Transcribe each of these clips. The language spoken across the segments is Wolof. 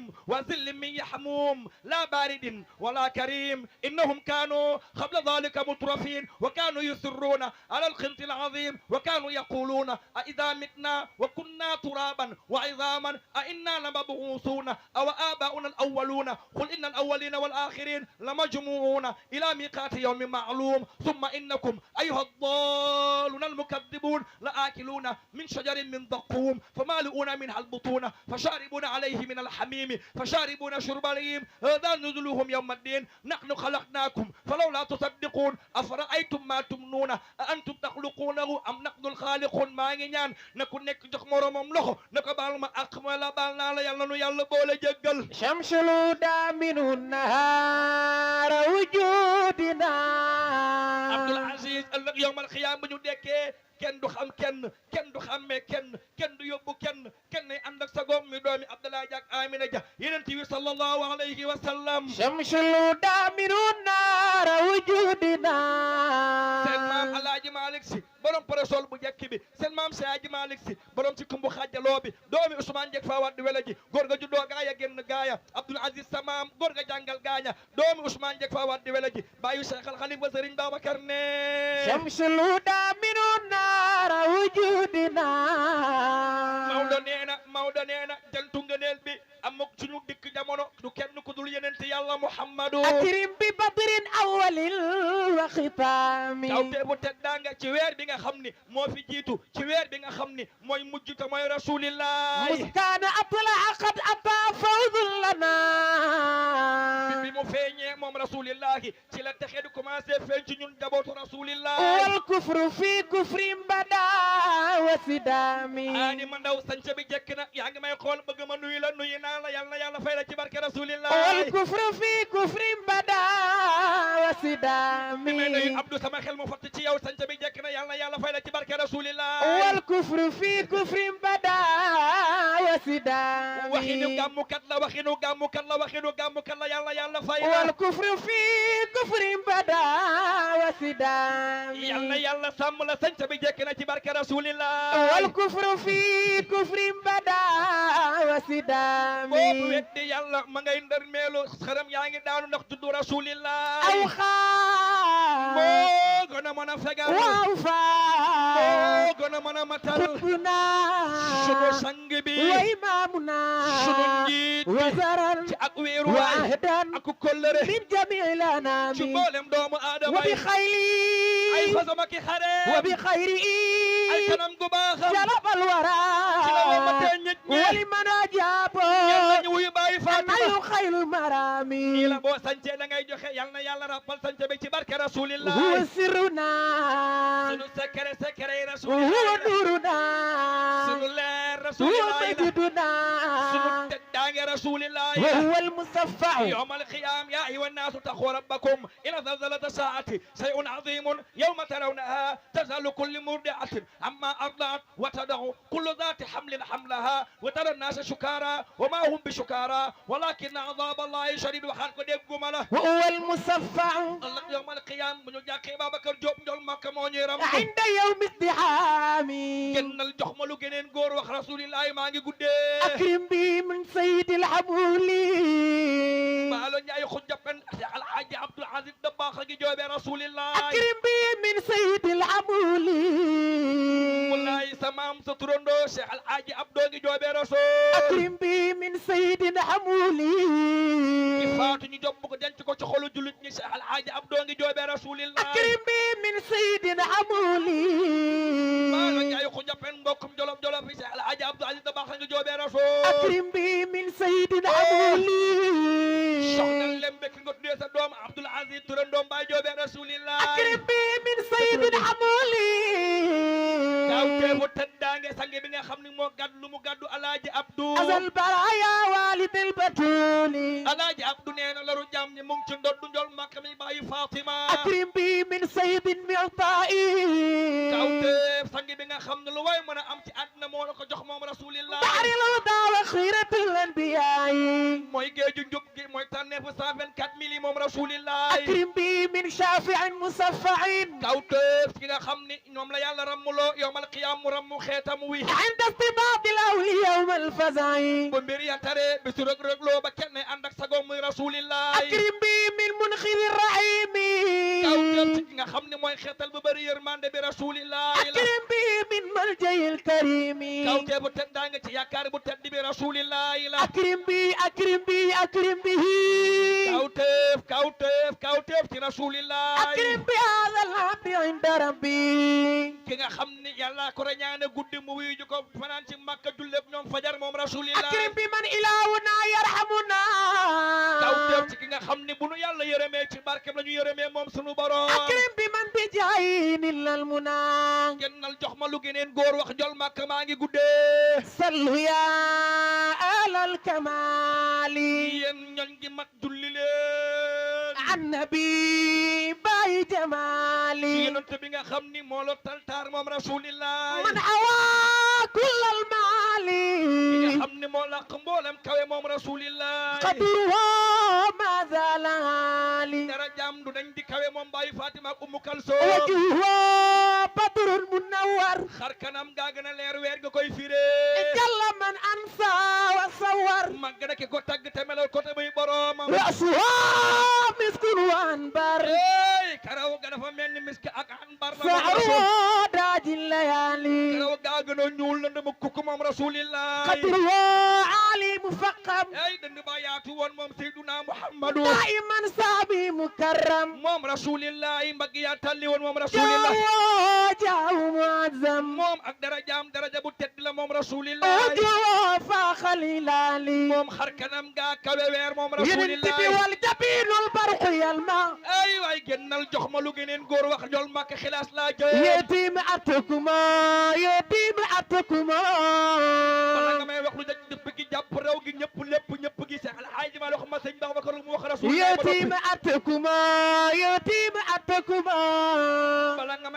وحميم وظل من يحموم لا بارد ولا كريم إنهم كانوا قبل ذلك مترفين وكانوا يسرون على الخنط العظيم وكانوا يقولون أإذا متنا وكنا ترابا وعظاما أإنا لمبعوثون أو آباؤنا الأولون قل إن الأولين والآخرين لمجموعون إلى ميقات يوم معلوم ثم إنكم أيها الضالون المكذبون لآكلون من شجر من ضقوم فمالئون منها البطون فشاربون عليه من الحميم فشاربون شرب الهيم هذا نزلهم يوم الدين نحن خلقناكم فلولا تصدقون أفرأيتم ما تمنون أأنتم تخلقونه أم نحن الخالقون ما ñaan na ku nekk jox moromam loxo na ko baal ma ak ma la baal naa la yàlla nu yàlla boole jéggal shamsul daaminu nahaara wujudina Abdul Aziz ëllëg yawmal xiyaam bu ñu dekkee kenn du xam kenn du xàmmee kenn du yóbbu kenn ay ànd ak sagoom mi doomi Abdoulaye Dia ak Amina Dia Yonent bi sallallahu alayhi wa sallam shamsul daaminu nahaara wujudina seen maam Alaaji Malick Si borom parasol bu njëkk bi seen maam Seydi Malick Si borom ci kumbu xaajaloo bi doomi Ousmane Dieng fa waddi wela ji góor ga juddoo gaaya génn gaaya Abdoul Aziz sa maam góor ga jàngal gaaña doomi Ousmane Dieng fa waddi wela ji bàyyu Cheikh Al Khalifa Serigne Babacar ne shamsul daaminu naara wujudina Maodo nee na jantu ngëneel bi amuk suñu dikk jamono du kenn ku dul Yonent Yàlla Muhammadu akrim bi badrin awwalil wa xitaami kawte bu teddaanga ci weer bi nga xam ni moo fi jiitu ci weer bi nga xam ni mooy mujj te mooy rasulillah muskaana atlaa qad ataa fawzun lana bi mu feeñee moom rasulillahi ci la texe di commencé feeñ ci ñun jabootu rasulillah wal kufru fi kufrin bada wa sidaami ani ma ndaw sanca bi jekk na yaa ngi may xool bëgg ma nuyu la nuyu naa la yàlla na yàlla fay la ci barke rasulillah wal kufru fi kufrin bada wa sidaami may nuyu Abdou sama xel mu fatt ci yow sanca bi jekk na yàlla na yàlla fay la ci barke rasulillah wal kufru fi kufrin bada wa sidaami waxinu gàmmukat la waxinu gàmmukat la waxinu gàmmukat la yàlla yàlla fay la wal kufru fi kufrin bada wa sidaami yàlla yàlla sàmm la sanca bi jekk na ci barke rasulillah wal kufru fi kufrin bada wa sidaami boobu weddi yàlla ma ngay ndër meelu xaram yaa ngi daanu ndax juddu rasulillah aw xaar moo gën a mën a fegal waaw faa moo gën a mën a matal xutbuna sunu sang bi wa imaamuna sunu njiit wa zaran ci ak wéeru wa waay ahdan ak kollëre min jamiil ci anaami mboolem doomu aadama wa bi yi xayri ay fasama ki xare wa bi xayri ay kanam gu baaxam jalabal wara ci la womatee nit ñi wali man ajaabo ñen nañu wuyu bàyyi Fatima nayu xayru marami nii la boo sancee da ngay joxe yal na yàlla rappal sance bi ci barke rasulillah huwa sirruna sunu secret huwa rasulillah nuruna sunu leer huwa rasulillah majduna sunu teddaange rasulillah وهو المصفع يوم القيام يا أيها الناس اتقوا ربكم إن زلزلة الساعة شيء عظيم يوم ترونها تزال كل مرضعة عما أرضعت وتضع كل ذات حمل حملها وترى الناس سكارى وما هم بسكارى ولكن عذاب الله شديد وحرق ديغمالا وهو المصفع يوم القيام من جاكي بابكر جوب نجول مكة موني رمضان عند يوم ازدحام gennal jox ma lu geneen góor wax rasulillahi maa ngi guddee أكرم بي من سيد العبولي maalo njaay xujja pen alhaji Abdoul Aziz Dabakh gi joobe rasulillahi أكرم بي من سيد العبولي wallahi samaam sa turando Cheikh alhaji Abdou ngi joobe rasul أكرم بي من سيد العبولي ki faatu ñu jobb ko denc ko ci xolu julit ñi Cheikh alhaji Abdou ngi joobe rasulillahi أكرم بي من سيد العبولي maalo njaay xujja pen mbokkum jolof jolof yi Cheikh alhaji Abdoul Aziz Dabakh ngi joobe rasul أكرم بي من سيد العبولي soxna lembe ki nga tuddee sa doom Abdoul Aziz turando mbaay joobe rasulillahi أكرم بي من سيد العبولي gaaw teefu teddaange sange bi nga xam ni moo gàddu lu mu gàddu alaaji Abdou أزل برايا والد البتولي alaaji Abdou nee na laru jàmm ni mu ngi ci ndoddu njol makka mi bàyyi Fatima أكرم بي من سيد معطائي gaaw teef sange bi nga xam ne lu way mën a am ci àddina moo la ko jox moom rasulillah بحر الهدى وخيرة الأنبياء mooy géeju njub gi mooy tànn tànneefu 124 000 moom rasulillahi أكرم بي من شافع مصفع kawteef ki nga xam ni ñoom la yàlla rammuloo yowmal qiyaam mu rammu xeetam wi عند استباط الأولياء يوم الفزع bu mbir ya tare bisu rëg-rëgloo ba kenn ànd ak sagoom muy rasulillahi أكرم بي من منخذ الرحيم kawteef ki nga xam ni mooy xeetal bu bëri yërmande bi rasulillahi la أكرم بي من ملجأ الكريم kawteef bu tedd daa nga ci yaakaar bu tedd bi rasulillahi la أكرم بي أكرم بي أكرم به kawteef ci rasulillahi أكرم بهذا العبد عند ربي ki nga xam ni yàlla ko rañaane guddi mu wuyu ju ko fanaan ci Makka julleeb ñoom fajar moom rasulillahi أكرم بمن إلهنا يرحمنا kawteef ci ki nga xam ni bu nu yàlla yërëmee ci barkeem la ñu yërëmee moom sunu borom أكرم بمن بجاهين إلا المنى gennal jox ma lu geneen góor wax jol Makka maa ngi guddee صلوا يا آل الكمال yéen ñoñ gi mat julli leen عن نبي باي جمالي yonent bi nga xam ni moo la taltaar moom rasulillahi من حوى كل ki nga المعالي xam ni moo laq mboolem kawe moom rasulillahi قدره ما زال عالي dara jaam du dañ di kawe moom bàyyi Fatima ak Ummu Kalsoom وجهه بدر منور xar kanam gaa gën a leer weer nga koy firee جل من أنسى وصور mag na ki ko tagg te melal ko te muy boromam رأسه مسك وأنبر ey karaw ga dafa mel ni misk ak anbar la moom سعره rasul داج الليالي karaw gaa gën a ñuul la ndama kukk moom rasulillahi قدره عالي مفخم ey dënd ba yaatu woon moom Seyduna Muhammadu دائما صابي مكرم moom rasulillahi mbagg yaa talli woon moom rasulillahi جاو معظم moom ak daraja bu tedd la moom rasulillahi وجهه فاخ الهلالي moom xar kanam gaa kawe weer moom ينتبه rasulillahi والجبين البرق يلمع ay waay gennal jox ma lu geneen góor wax jol Makka xilaas laa jël يتيم أتكما يتيم أتكما bala nga may wax lu daj dëpp gi jàpp rew gi ñëpp lépp ñëpp gi Seex Alxaaji Maalik wax ma sëñ Babacar mu wax rasulillahi يتيم أتكما يتيم أتكما bala nga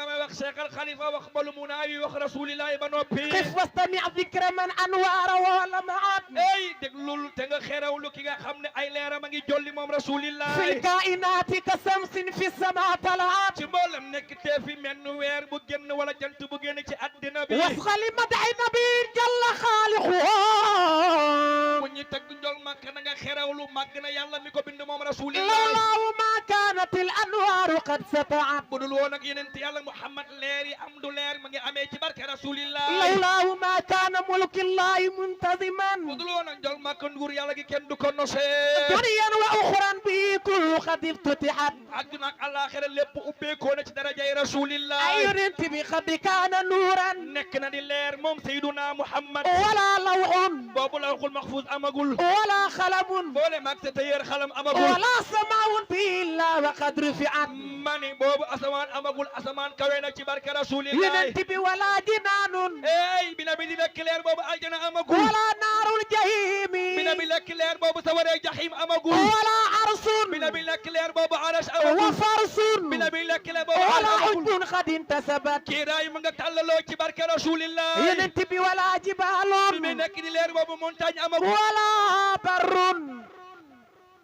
may wax Seex al Xalifa wax balu mu naawi wax rasulillahi ba noppi قف واستمع ذكر من أنوار ولمعات ey déglul te nga xerawlu ki nga xam ne ay leeram a ngi jolli moom في rasulillahi الكائنات كشمس في السماء طلعت ci mboolem nekk te fi menn weer bu génn wala jant bu génn ci àddina bi وفق لمدح نبي جل خالقه bu ñu tagg njol Makka na nga xerawlu màgg na yàlla mi ko bind moom rasulillahi لولاه ما كانت الأنوار قد سطعت bu dul woon ak yeneen ti yàlla Muhammad leer yi am du leer ma ngi amee ci barke rasulillahi لولاه ما كان ملك الله منتظما bu dul woon ak njol Makka nguur yàlla gi kenn du ko nosee دنيا وأخرى به كل قد افتتحت àdduna ak àllaaxira lépp ubbeekoo na ci darajay rasulillahi أي ينتبه قد كان نورا nekk na di leer moom Seyduna Muhammad ولا لوح boobu lawhul mahfuz amagul ولا خلم boole maag sa tëyeer xalam amagul ولا سماء به إلا وقد رفعت mani boobu asamaan amagul asamaan kawe na ci barke rasulillahi ينتبه ولا جنان ey bi nabi di lekk leer boobu aljana amagul ولا نار الجحيم bi nabi lekk leer boobu sawaree jahim amagul ولا عرس bi nabi lekk leer boobu arash amagul وفرس bi nabi lekk leer boobu ولا amagul حجب قد انتسبت kiiraay ma nga tàllaloo ci barke rasulillahi ينتبه ولا جبال bi muy nekk di leer boobu montagne amagul ولا بر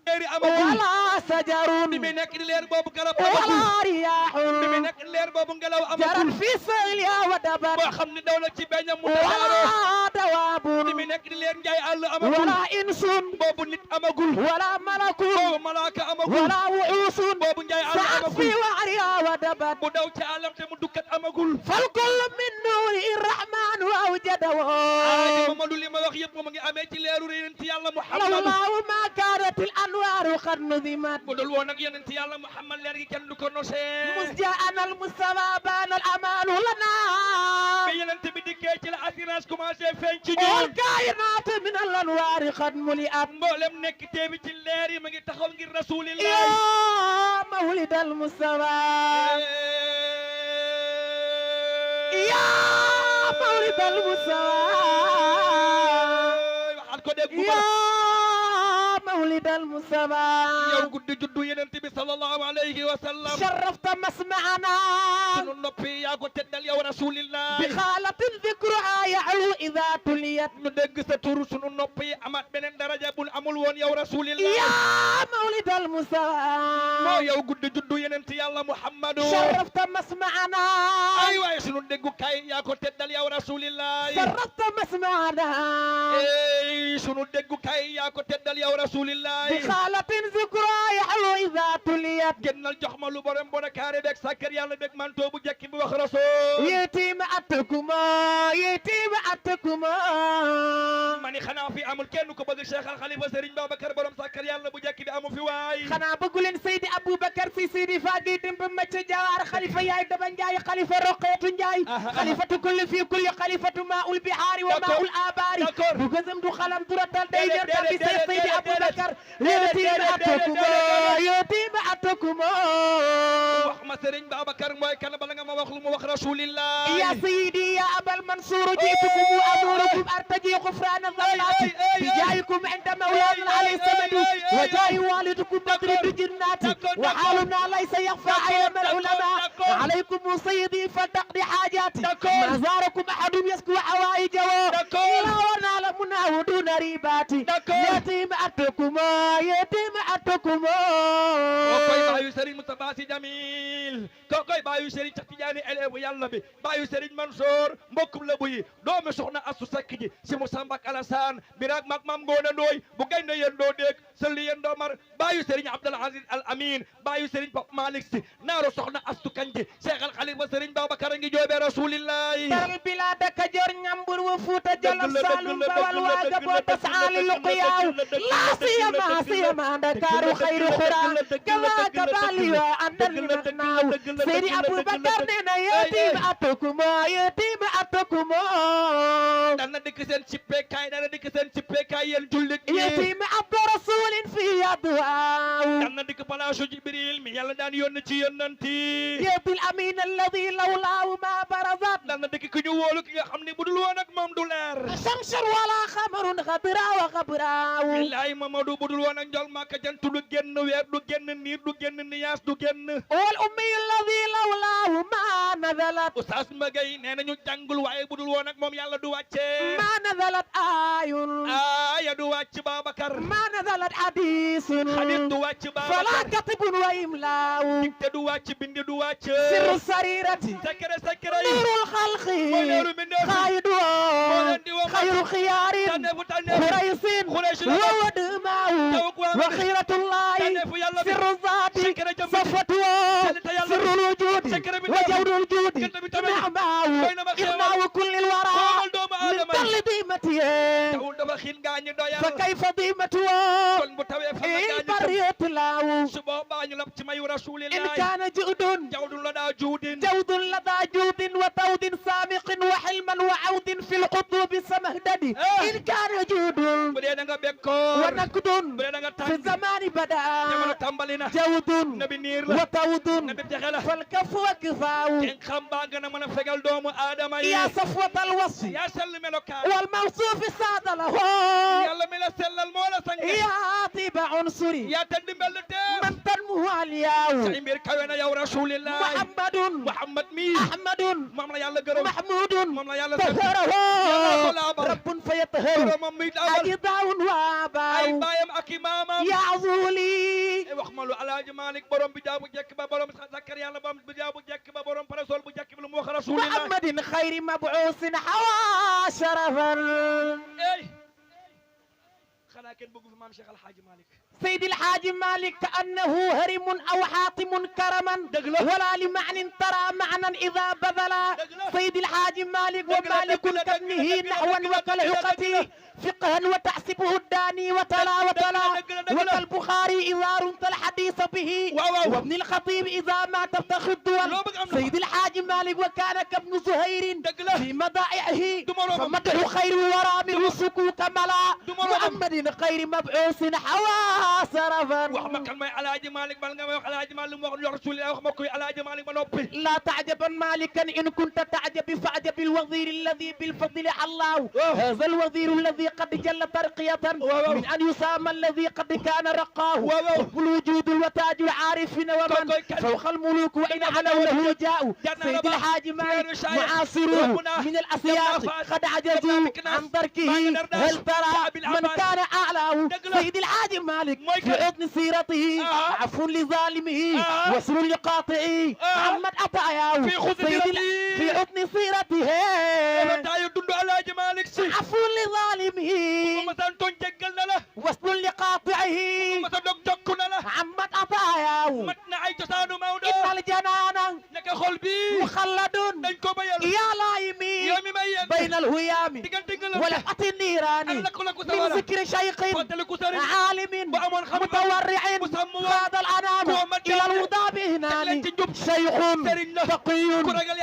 leeri amagul ولا شجر bi muy nekk di leer boobu garab amagul ولا رياح bi muy nekk di leer boobu ngelaw جرت amagul في سيلها ودبر boo xam ne daw la ci beñam mu tasaaroo ولا دواب bi muy nekk di leer njaay àll amagul ولا إنس boobu nit amagul ولا ملك boobu malaaka amagul ولا وحوش boobu njaay àll سعت amagul في وعرها ودبر bu daw ci àllam te mu dukkat amagul فالكل من نور الرحمن أوجده aaji Mamadu li ma wax yëpp moom a ngi amee ci leeru yonent yàlla Muhammad لولاه ما كانت الأنوار قد نظمت bu dul woon ak yonent yàlla Muhammad leer gi kenn du ko nosee مسجاءنا المستوى بان الأمان لنا bi yonent bi dikkee ci la assurance commencé feeñ ci ñun والكائنات من الأنوار قد ملئت mboolem nekk teebi ci leer yi ma ngi taxaw ngir rasulillahi يا مولد المستوى يا مولد المستوى waxaat ko dégg bu يا مولد المصطفى yow guddi juddu Yonent bi sallallahu alayhi wa sallam شرفت مسمعنا sunu noppi yaa ko teddal yow rasulillah بخالة ذكرها يعلو إذا تليت ñu dégg sa tur sunu noppi amaat beneen daraja bul amul woon yow rasulillah يا مولد المصطفى moo yow guddi juddu Yonent yàlla Muhammadu شرفت مسمعنا ay waay sunu déggu kay yaa ko teddal yow rasulillah شرفت مسمعنا ey sunu déggu kay yaa ko teddal yow rasulillah بخالة ذكرها يعلو إذا تليت génnal jox ma lu borom bon kaare beeg sàkkar yàlla beeg manto bu jekki bi wax rasul يتيم أتكما يتيم أتكما ma ni xanaa fi amul kenn ko bëgg Cheikh Al Khalifa Serigne Babacar borom sàkkar yàlla bu jekki bi amu fi waay xanaa bëggu leen Seydi Aboubacar si Seydi Fagi Demba Macca Jawaar xalifa yaay Daba Njaay xalifa Roqeetu Njaay xalifatu kulli fi kulli xalifatu maa'ul bihaari wa maa'ul abaari du gëzëm du xalam du ratal day jar tambi Seydi Aboubacar yetiim atakuma yetiim atakuma wax ma Serigne Babacar mooy kan bala nga ma wax lu mu wax rasulillah ya Seydi ya Abal Mansour jiitukum wa amurukum artaji غفران الظلمات بجايكم عند مولانا علي السمد وجاي والدكم بدر الجنات وحالنا ليس يخفى علم العلماء عليكم سيدي فلتقضي حاجاتي ما زاركم احد يسكو حوائجه الا ونال مناه دون ريباتي يتيم اتكم يتيم اتكم koy baayu Serigne Moustapha Sy Jamil koy baayu Serigne Cheikh Tidiane élève yàlla bi baayu Serigne Mansour mbokkum la bu yi doomi soxna Astu Sekk ji si mu Samba ak Alassane biraag mag mam Ngoone Ndooy bu gaynde yéen doo dégg sëlli yéen doo mar baayu Serigne Abdoul Aziz Al Amin baayu Serigne Pap Malick Sy naaru soxna Astu Kanji Cheikh Al Khalifa Serigne Babacar a ngi joobe rasulillahi dal bilada Kajoor Ñambur wa Fuuta Jolof Saalum Bawal waaga boota saali luqyaaw laa siyama Ndakaaru xayru xuraa kawaaka baali wa andal naaw Seydi Aboubacar nee na yetiim atakuma yetiim atakuma dana dikk seen cippekaay dana dikk seen cippekaay yéen jullit ñi yetiim abdu rasulin fi adwaaw dana dikk palaasu Jibril mi yàlla daan yónni ci yónnanti yebil amin alladi lawlaahu ma barazat dana dikk ki ñu wóolu ki nga xam ne budul woon ak moom du leer samsur wala xamarun xabra wa xabraaw billahi Mamadou budul woon ak njol Makka jant du génn weer du génn niir du génn niyaas du génn wal ummi alladi lawlaahu ma nazalat Oustaz Magay nee nañu jàngul waaye budul woon ak moom yàlla du wàcce ma nazalat ayun aaya du wàcc Babacar ma nazalat hadisun xadis du wàcc fala Babacar katibun wa imlaaw dicté du wàcc bindi du wàcc sirru sarirati secret secret yi nurul xalqi mooy leeru mbindeef xaydu xayru xiyaarin tànneefu tànneef xuraysin wa wadmaaw wa xiiratullahi sirru zaati safatu sirrul wujudi wa jawdul judi nahmaaw irnaaw kullil wara min kulli dimatiye tawul dafa xiin gaañu doyal fa kayfa dimatu kon bu tawee fa in bariyatu laaw su boobaa ñu lab ci mayu in rasulillahi kaana juudun jawdun la daa juudin جود لدى جود وتود سامق وحلما وعود في القطوب سمهدد إن كان جود bu dee da nga bekkoor ونكد bu dee da nga في tàng الزمان بدأ jamono tàmbali na جود nabi niir la وتود nabi texe la فالكف وكفاو kenn xam baa gën a mën a fegal doomu aadama yi يا صفوة الوصف yaa sell melokaan والموصوف ساد له yàlla mi la sellal moo la sang يا طيب عنصري yaa tëdd mbell teef من تنمو الياو say mbir kawe na yow rasulillahi محمد Muhammad mi أحمد moom la yàlla gërëm محمود moom la yàlla sant طهره yàlla ko laabal رب فيطهر boromam mi daabal أجداء ay وآباء baayam ak i maamam يا عزولي wax ma lu Alaaji Malik borom bi jaabu jekk ba borom Zakar yàlla borom bi jaabu jekk ba borom parasol bu jekk bi lu mu wax rasulillah محمد خير مبعوث حوى شرفا ey xanaa kenn bëggu fi maam Cheikh Alhaaji Malik سيد الحاج مالك كأنه هرم أو حاطم كرما ولا لمعنى ترى معنى إذا بذل سيد الحاج مالك ومالك كابنه نحوا وكالعقة فقها وتحسبه الداني وتلا وكالبخاري إذا رمت الحديث به وابن الخطيب إذا ما تفتخ الدول سيد الحاج مالك وكان كابن زهير دقلة. في مضائعه دمرهم. فمدح خير الورى من سكوك ملا دمرهم. محمد خير مبعوث حوا سرفا wax ma kan mooy Alaaji Malick bal nga may wax Alaaji Malick mu wax lu Rasulillah wax ma koy Alaaji Malick ba noppi. لا تعجبا مالكا إن كنت تعجب فاعجب الوزير الذي بالفضل علاه هذا الوزير الذي قد جل ترقية من أن يسامى الذي قد كان رقاه حب الوجود الوتاج العارفين ومن فوق الملوك وإن علوا له جاءوا سيد الحاج مالك معاصروه من الأسياق قد عجزوا عن دركه هل ترى من كان أعلاه سيد الحاج مالك في حسن سيرته عفو لظالمه وسر لقاطعه محمد أطاياه في حسن سيرته taayu dund Alaaji Malick Si عفو لظالمه ma san tooñ jéggal na la وسر لقاطعه ma sa dog jokku na la محمد أطاياه mat na ay cosaanu Maodo إن الجنان naka xol bi مخلد dañ ko bayal يا لايمي yow mi may yéen بين الهيام diggante ngelaw ولفحة النيران من ذكر شيخ fàttaliku sëriñ عالم bu amoon xam-xam متورع bu sàmm woon خاض الأنام إلى الهدى بهنان شيخ تقي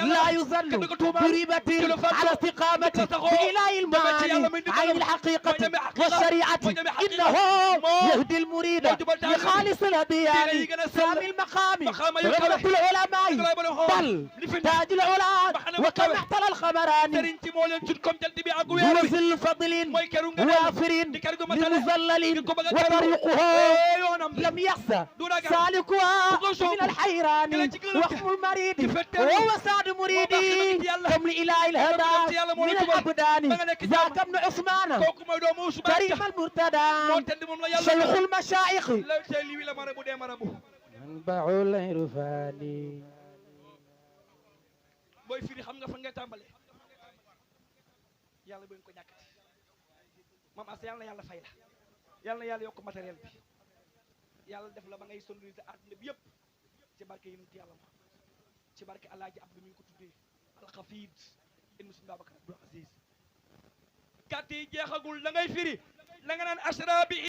لا يزل بريبة على استقامة بإله المعاني عين الحقيقة والشريعة إنه يهدي المريد لخالص الهديان سامي المقام غلبة العلماء بل تاج العلا وكم احتل الخمران sëriñ ci moo leen sut comme jant bi ak weer ذو wi ذل فضل mooy keru nga وافر di kër gu matale لمذلل ko bëgg a keru وطريقه yoonam لم يخسى du ragal سالكها ku ko soobu من الحيران dina ci gën a وخم المريد di fetteelu وهو سعد مريدي كم لإله الهدى من الأبدان ذاك ابن عثمان kooku mooy doomu Ousmane كريم moo المرتدى tedd moom la yàlla شيخ المشايخ la tey lii la mara bu dee mara bu منبع العرفان booy firi xam nga fa ngay tàmbale yàlla bu ñu ko ñàkkati maam as yàlla na yàlla fay la yàlla na yàlla yokk matériel bi yàlla def la ba ngay sonoriser àdduna bi yëpp ci barke yonent yàlla ma ci barke alaaji Abdou mi ngi ko tuddee alxafid ibnu Sëñ Babacar Abdou Aziz kàtt yi jeexagul da ngay firi la nga naan asra bi